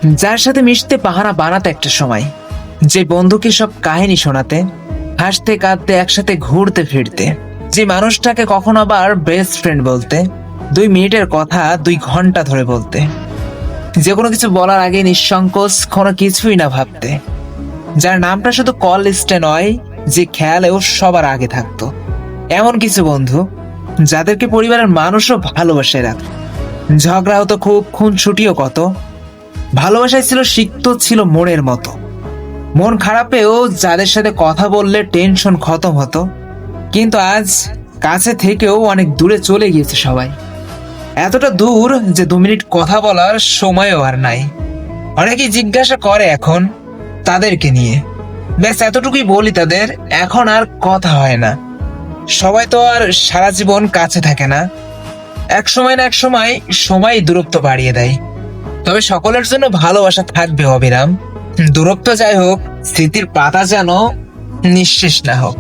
যার সাথে মিশতে বাহানা বানাতে একটা সময়, যে বন্ধুকে সব কাহিনী শোনাতে, হাসতে কাঁদতে একসাথে ঘুরতে ফিরতে, যে মানুষটাকে কখনো আবার বেস্ট ফ্রেন্ড বলতে, 2 মিনিটের কথা 2 ঘন্টা ধরে বলতে, যে কোনো কিছু বলার আগে নিঃসংকোচ কোনো কিছুই না ভাবতে, যার নামটা শুধু কল লিস্টে নয়, যে খেয়ালেও সবার আগে থাকতো। এমন কিছু বন্ধু যাদেরকে পরিবারের মানুষও ভালোবাসায় রাখত। ঝগড়া হতো খুব, খুনসুটিও কত, ভালোবাসায় ছিল সিক্ত, ছিল মনের মতো। মন খারাপেও যাদের সাথে কথা বললে টেনশন খতম হতো। কিন্তু আজ কাছে থেকেও অনেক দূরে চলে গিয়েছে সবাই, এতটা দূর যে 2 মিনিট কথা বলার সময়ও আর নাই। অনেকেই জিজ্ঞাসা করে এখন তাদেরকে নিয়ে, ব্যাস এতটুকুই বলি তাদের, এখন আর কথা হয় না। সবাই তো আর সারা জীবন কাছে থাকে না, এক সময় না এক সময় সময় দূরত্ব বাড়িয়ে দেয়। তবে সকলের জন্য ভালোবাসা থাকবে অবিরাম। দূরত্ব যাই হোক, স্মৃতির পাতা যেন নিঃশেষ না হোক।